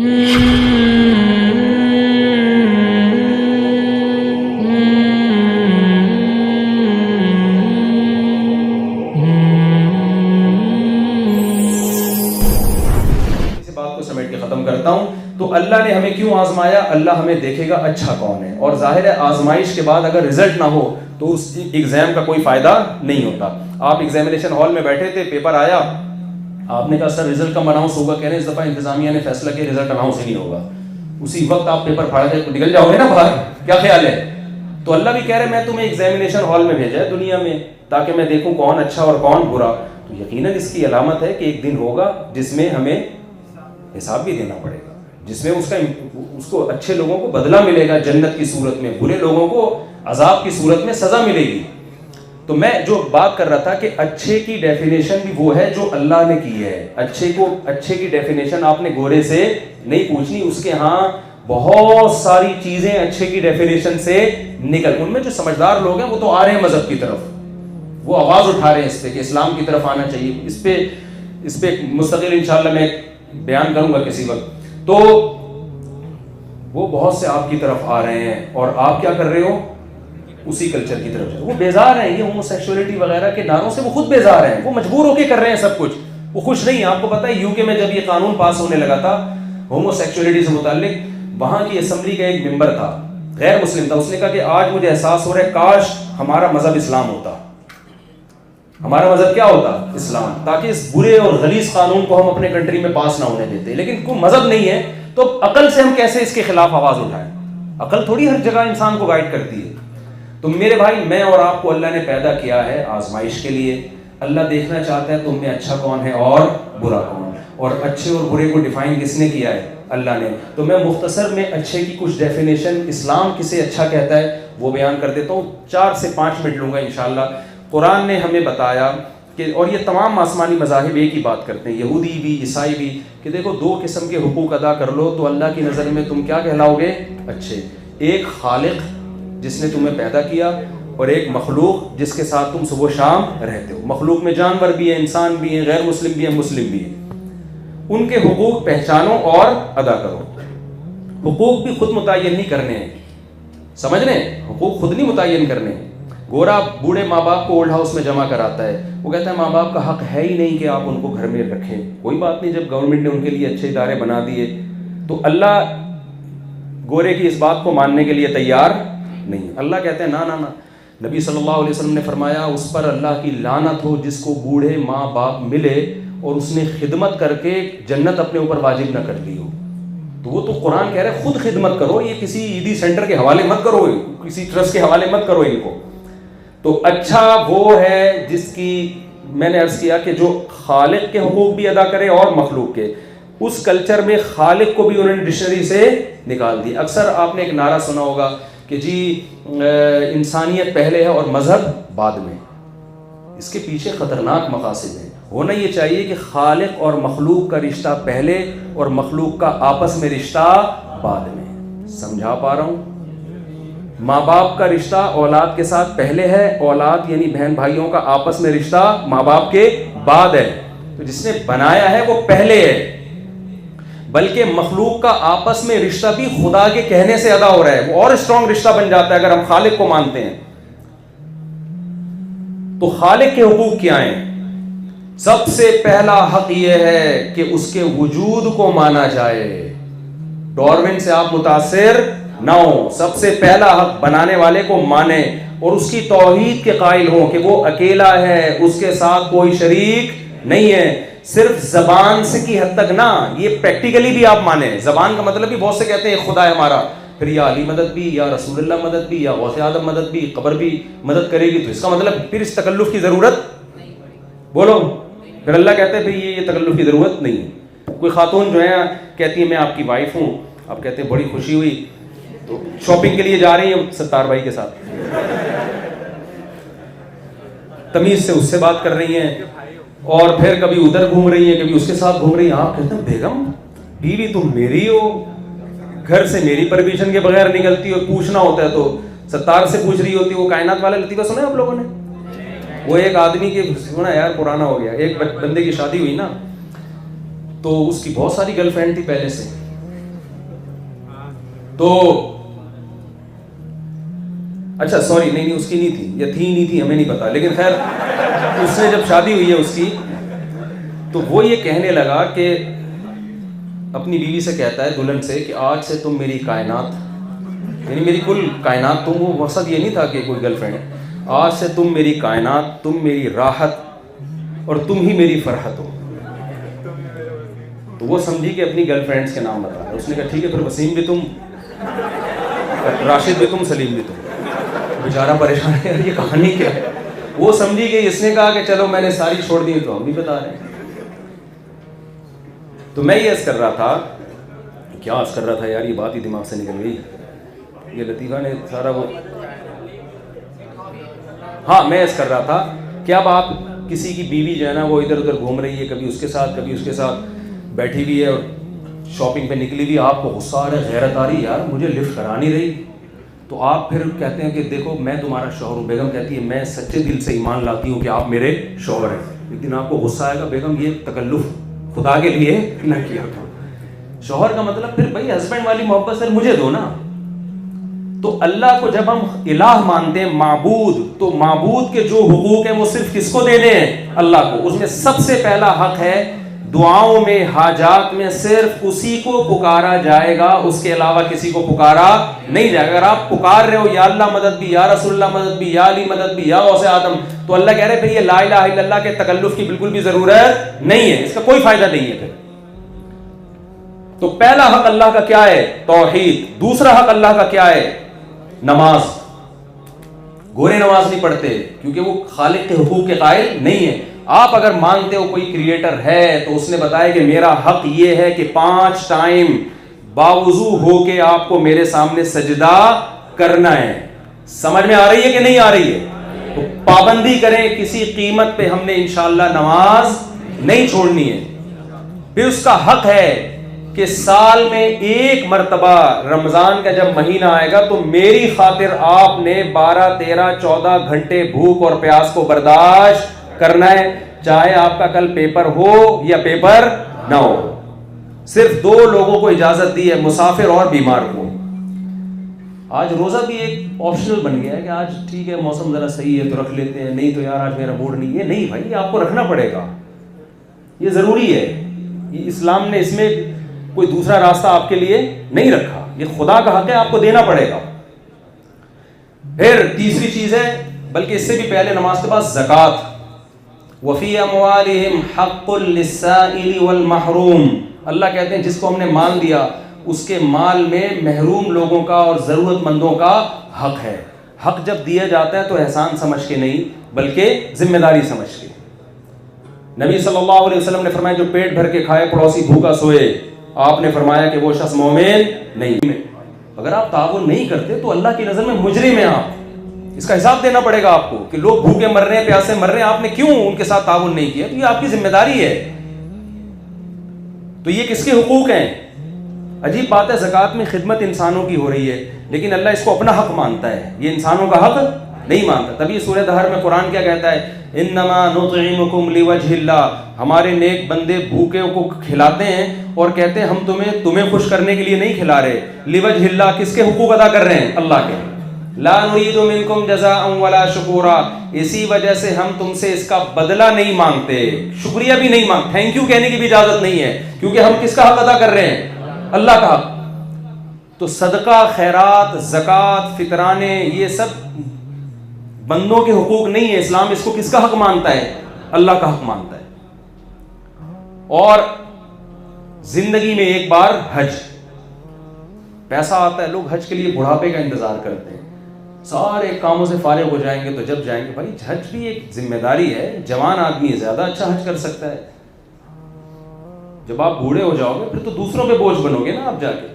بات کو سمیٹ کے ختم کرتا ہوں. تو اللہ نے ہمیں کیوں آزمایا؟ اللہ ہمیں دیکھے گا اچھا کون ہے. اور ظاہر ہے آزمائش کے بعد اگر رزلٹ نہ ہو تو اس ایگزام کا کوئی فائدہ نہیں ہوتا. آپ ایگزامینیشن ہال میں بیٹھے تھے, پیپر آیا, آپ نے کہا سر رزلٹ کب اناؤنس ہوگا؟ کہہ رہے ہیں اس دفعہ انتظامیہ نے فیصلہ کیا رزلٹ اناؤنس ہی نہیں ہوگا. اسی وقت آپ پیپر پھاڑ کے نکل جاؤ گے نا باہر. کیا خیال ہے؟ تو اللہ بھی کہہ رہے ہیں میں تمہیں ایگزامینیشن ہال میں بھیجا ہے دنیا میں تاکہ میں دیکھوں کون اچھا اور کون برا. تو یقیناً اس کی علامت ہے کہ ایک دن ہوگا جس میں ہمیں حساب بھی دینا پڑے گا, جس میں اس کو اچھے لوگوں کو بدلہ ملے گا جنت کی صورت میں, برے لوگوں کو عذاب کی صورت میں سزا ملے گی. تو میں جو بات کر رہا تھا کہ اچھے کی ڈیفینیشن بھی وہ ہے جو اللہ نے کی ہے. اچھے کی ڈیفینیشن آپ نے گورے سے نہیں پوچھنی, اس کے ہاں بہت ساری چیزیں اچھے کی ڈیفینیشن سے نکل. ان میں جو سمجھدار لوگ ہیں وہ تو آ رہے ہیں مذہب کی طرف, وہ آواز اٹھا رہے ہیں اس پہ کہ اسلام کی طرف آنا چاہیے. اس پہ مستقل انشاءاللہ میں بیان کروں گا کسی وقت. تو وہ بہت سے آپ کی طرف آ رہے ہیں اور آپ کیا کر رہے ہو؟ اسی کلچر کی طرف. وہ بیزار ہیں, یہ ہومو سیکشولیٹی وغیرہ کے نعروں سے وہ خود بیزار ہیں, وہ مجبور ہو کے کر رہے ہیں سب کچھ, وہ خوش نہیں ہیں. آپ کو پتہ ہے یو کے میں جب یہ قانون پاس ہونے لگا تھا ہومو سیکشولیٹی سے متعلق, وہاں کی اسمبلی کا ایک ممبر تھا, غیر مسلم تھا, اس نے کہا کہ آج مجھے احساس ہو رہا ہے کاش ہمارا مذہب اسلام ہوتا. ہمارا مذہب کیا ہوتا؟ اسلام, تاکہ اس برے اور غلیظ قانون کو ہم اپنے کنٹری میں پاس نہ ہونے دیتے. لیکن کوئی مذہب نہیں ہے تو عقل سے ہم کیسے اس کے خلاف آواز اٹھائیں؟ عقل تھوڑی ہر جگہ انسان کو گائیڈ کرتی ہے. تو میرے بھائی, میں اور آپ کو اللہ نے پیدا کیا ہے آزمائش کے لیے. اللہ دیکھنا چاہتا ہے تم میں اچھا کون ہے اور برا کون ہے, اور اچھے اور برے کو ڈیفائن کس نے کیا ہے؟ اللہ نے. تو میں مختصر میں اچھے کی کچھ ڈیفینیشن, اسلام کسے اچھا کہتا ہے وہ بیان کر دیتا ہوں. 4 سے 5 منٹ لوں گا انشاءاللہ. قرآن نے ہمیں بتایا کہ, اور یہ تمام آسمانی مذاہب ایک ہی بات کرتے ہیں, یہودی بھی عیسائی بھی, کہ دیکھو 2 قسم کے حقوق ادا کر لو تو اللہ کی نظر میں تم کیا کہلاؤ گے؟ اچھے. ایک خالق جس نے تمہیں پیدا کیا, اور ایک مخلوق جس کے ساتھ تم صبح و شام رہتے ہو. مخلوق میں جانور بھی ہیں, انسان بھی ہیں, غیر مسلم بھی ہیں, مسلم بھی ہیں. ان کے حقوق پہچانو اور ادا کرو. حقوق بھی خود متعین نہیں کرنے ہیں, سمجھ رہے ہیں؟ حقوق خود نہیں متعین کرنے. گورا بوڑھے ماں باپ کو اولڈ ہاؤس میں جمع کراتا ہے, وہ کہتا ہے ماں باپ کا حق ہے ہی نہیں کہ آپ ان کو گھر میں رکھیں. کوئی بات نہیں, جب گورنمنٹ نے ان کے لیے اچھے ادارے بنا دیے تو اللہ گورے کی اس بات کو ماننے کے لیے تیار نہیں. اللہ کہتے ہیں نا نا نا. نبی صلی اللہ علیہ وسلم نے فرمایا اس پر اللہ کی لعنت ہو جس کو بوڑھے ماں باپ ملے اور اس نے خدمت کر کے جنت اپنے اوپر واجب نہ کر لی ہو. تو وہ تو قرآن کہہ رہا ہے خود خدمت کرو, یہ کسی عیدی سینٹر کے حوالے مت کرو, کسی ٹرسٹ کے حوالے مت کرو ان کو. تو اچھا وہ ہے جس کی میں نے عرض کیا کہ جو خالق کے حقوق بھی ادا کرے اور مخلوق کے. اس کلچر میں خالق کو بھی انہوں نے ڈکشنری سے نکال دی. اکثر آپ نے ایک نعرہ سنا ہوگا کہ جی انسانیت پہلے ہے اور مذہب بعد میں. اس کے پیچھے خطرناک مقاصد ہیں. ہونا یہ چاہیے کہ خالق اور مخلوق کا رشتہ پہلے اور مخلوق کا آپس میں رشتہ بعد میں. سمجھا پا رہا ہوں؟ ماں باپ کا رشتہ اولاد کے ساتھ پہلے ہے, اولاد یعنی بہن بھائیوں کا آپس میں رشتہ ماں باپ کے بعد ہے. تو جس نے بنایا ہے وہ پہلے ہے, بلکہ مخلوق کا آپس میں رشتہ بھی خدا کے کہنے سے ادا ہو رہا ہے. وہ اور اسٹرانگ رشتہ بن جاتا ہے اگر ہم خالق کو مانتے ہیں. تو خالق کے حقوق کیا ہیں؟ سب سے پہلا حق یہ ہے کہ اس کے وجود کو مانا جائے. ڈارون سے آپ متاثر نہ ہو. سب سے پہلا حق بنانے والے کو مانے اور اس کی توحید کے قائل ہوں کہ وہ اکیلا ہے, اس کے ساتھ کوئی شریک نہیں ہے. صرف زبان سے کی حد تک نہ, یہ پریکٹیکلی بھی آپ مانیں. زبان کا مطلب بھی بہت سے کہتے ہیں خدا ہے ہمارا, پھر یا علی مدد بھی, یا رسول اللہ مدد بھی, یا غوث اعظم مدد بھی, قبر بھی مدد کرے گی. تو اس کا مطلب پھر اس تکلف کی ضرورت بولو. پھر اللہ کہتے ہیں پھر یہ تکلف کی ضرورت نہیں. کوئی خاتون جو ہے کہتی ہے میں آپ کی وائف ہوں, آپ کہتے ہیں بڑی خوشی ہوئی, تو شاپنگ کے لیے جا رہی ہیں ستار بھائی کے ساتھ, تمیز سے اس سے بات کر رہی ہیں, اور پھر کبھی ادھر گھوم رہی ہیں, کبھی اس کے ساتھ گھوم رہی ہیں. آپ کہتے ہیں بیگم بیوی تم میری ہو, گھر سے میری پرمیشن کے بغیر نکلتی ہو, پوچھنا ہوتا ہے تو ستار سے پوچھ رہی ہوتی. وہ کائنات والا لطیفہ سنا ہے آپ لوگوں نے؟ وہ ایک آدمی کی, سنا یار پرانا ہو گیا, ایک بندے کی شادی ہوئی نا, تو اس کی بہت ساری گرل فرینڈ تھی پہلے سے. تو اچھا سوری نہیں اس کی نہیں تھی یا تھی نہیں تھی ہمیں نہیں پتا، لیکن خیر اس سے جب شادی ہوئی ہے اس کی، تو وہ یہ کہنے لگا کہ اپنی بیوی سے کہتا ہے دلہن سے کہ آج سے تم میری کائنات، یعنی میری کل کائنات تم، وہ مقصد یہ نہیں تھا کہ کوئی گرل فرینڈ ہے، آج سے تم میری کائنات، تم میری راحت اور تم ہی میری فرحت ہو. تو وہ سمجھی کہ اپنی گرل فرینڈس کے نام بتا رہا ہے. اس نے کہا ٹھیک ہے پھر وسیم بھی تم، راشد بھی تم، سلیم بھی تم. بیچارہ پریشان ہے یہ کہانی کیا ہے. وہ سمجھی کہ اس نے کہا کہ چلو میں نے ساری چھوڑ دی تو ہم بھی بتا رہے ہیں. تو میں یہ عرض کر رہا تھا، کیا عرض کر رہا تھا یار، یہ بات ہی دماغ سے نکل گئی. یہ لطیفہ نے سارا وہ، ہاں میں عرض کر رہا تھا کہ اب آپ کسی کی بیوی جو ہے نا وہ ادھر ادھر گھوم رہی ہے، کبھی اس کے ساتھ کبھی اس کے ساتھ بیٹھی ہوئی ہے اور شاپنگ پہ نکلی ہوئی، آپ کو غصہ آ رہا ہے، غیرت آ رہی، یار مجھے لفٹ کرا نہیں رہی. تو آپ پھر کہتے ہیں کہ دیکھو میں تمہارا شوہر ہوں. بیگم کہتی ہے میں سچے دل سے ایمان لاتی ہوں کہ آپ میرے شوہر ہیں، لیکن آپ کو غصہ آئے گا بیگم یہ تکلف خدا کے لیے نہ کیا تھا. شوہر کا مطلب پھر بھائی ہسبینڈ والی محبت سے مجھے دو نا. تو اللہ کو جب ہم الہ مانتے ہیں، معبود، تو معبود کے جو حقوق ہیں وہ صرف کس کو دینے ہیں؟ اللہ کو. اس میں سب سے پہلا حق ہے دعاؤں میں، حاجات میں صرف اسی کو پکارا جائے گا، اس کے علاوہ کسی کو پکارا نہیں جائے گا. اگر آپ پکار رہے ہو یا اللہ مدد بھی، یا رسول اللہ مدد بھی، یا علی مدد بھی، یا غوث اعظم، تو اللہ کہہ رہے پھر یہ لا الہ الا اللہ کے تکلف کی بالکل بھی ضرورت نہیں ہے، اس کا کوئی فائدہ نہیں ہے. پھر تو پہلا حق اللہ کا کیا ہے؟ توحید. دوسرا حق اللہ کا کیا ہے؟ نماز. گورے نماز نہیں پڑھتے کیونکہ وہ خالق کے حقوق کے قائل نہیں ہے. آپ اگر مانتے ہو کوئی کریٹر ہے تو اس نے بتایا کہ میرا حق یہ ہے کہ 5 ٹائم باوضو ہو کے آپ کو میرے سامنے سجدہ کرنا ہے. سمجھ میں آ رہی ہے کہ نہیں آ رہی ہے؟ تو پابندی کریں، کسی قیمت پہ ہم نے انشاءاللہ نماز نہیں چھوڑنی ہے. پھر اس کا حق ہے کہ سال میں 1 مرتبہ رمضان کا جب مہینہ آئے گا تو میری خاطر آپ نے 12 13 14 گھنٹے بھوک اور پیاس کو برداشت کرنا ہے، چاہے آپ کا کل پیپر ہو یا پیپر نہ ہو. صرف 2 لوگوں کو اجازت دی ہے، مسافر اور بیمار کو. آج روزہ بھی ایک آپشنل بن گیا ہے کہ آج ٹھیک ہے موسم ذرا صحیح ہے تو رکھ لیتے ہیں، نہیں تو یار آج میرا موڈ نہیں ہے. نہیں بھائی، یہ آپ کو رکھنا پڑے گا، یہ ضروری ہے. یہ اسلام نے اس میں کوئی دوسرا راستہ آپ کے لیے نہیں رکھا، یہ خدا کا حق ہے، آپ کو دینا پڑے گا. پھر تیسری چیز ہے، بلکہ اس سے بھی پہلے نماز کے بعد زکوٰۃ. وفی اموالہم حق للسائل والمحروم. اللہ کہتے ہیں جس کو ہم نے مال دیا اس کے مال میں محروم لوگوں کا اور ضرورت مندوں کا حق ہے. حق جب دیا جاتا ہے تو احسان سمجھ کے نہیں بلکہ ذمہ داری سمجھ کے. نبی صلی اللہ علیہ وسلم نے فرمایا جو پیٹ بھر کے کھائے پڑوسی بھوکا سوئے، آپ نے فرمایا کہ وہ شخص مومن نہیں. اگر آپ تعاون نہیں کرتے تو اللہ کی نظر میں مجرم ہیں آپ. اس کا حساب دینا پڑے گا آپ کو کہ لوگ بھوکے مر رہے ہیں، پیاسے مر رہے ہیں، آپ نے کیوں ان کے ساتھ تعاون نہیں کیا. تو یہ آپ کی ذمہ داری ہے. تو یہ کس کے حقوق ہیں؟ عجیب بات ہے، زکوٰۃ میں خدمت انسانوں کی ہو رہی ہے لیکن اللہ اس کو اپنا حق مانتا ہے، یہ انسانوں کا حق نہیں مانتا. تبھی سورہ دہر میں قرآن کیا کہتا ہے؟ انما نطعمکم لوجہ اللہ. ہمارے نیک بندے بھوکے کو کھلاتے ہیں اور کہتے ہیں ہم تمہیں خوش کرنے کے لیے نہیں کھلا رہے. لوجہ اللہ، کس کے حقوق ادا کر رہے ہیں؟ اللہ کے. لا نريد منکم جزاء ولا شکورا. اسی وجہ سے ہم تم سے اس کا بدلہ نہیں مانگتے، شکریہ بھی نہیں مانگتے، تھینک یو کہنے کی بھی اجازت نہیں ہے، کیونکہ ہم کس کا حق ادا کر رہے ہیں؟ اللہ کا حق. تو صدقہ، خیرات، زکوٰۃ، فطرانے، یہ سب بندوں کے حقوق نہیں ہے. اسلام اس کو کس کا حق مانتا ہے؟ اللہ کا حق مانتا ہے. اور زندگی میں ایک بار حج، پیسہ آتا ہے، لوگ حج کے لیے بڑھاپے کا انتظار کرتے ہیں، سارے کاموں سے فارغ ہو جائیں گے تو جب جائیں گے. بھائی حج بھی ایک ذمہ داری ہے. جوان آدمی زیادہ اچھا حج کر سکتا ہے. جب آپ بوڑھے ہو جاؤ گے پھر تو دوسروں پہ بوجھ بنو گے نا آپ جا کے.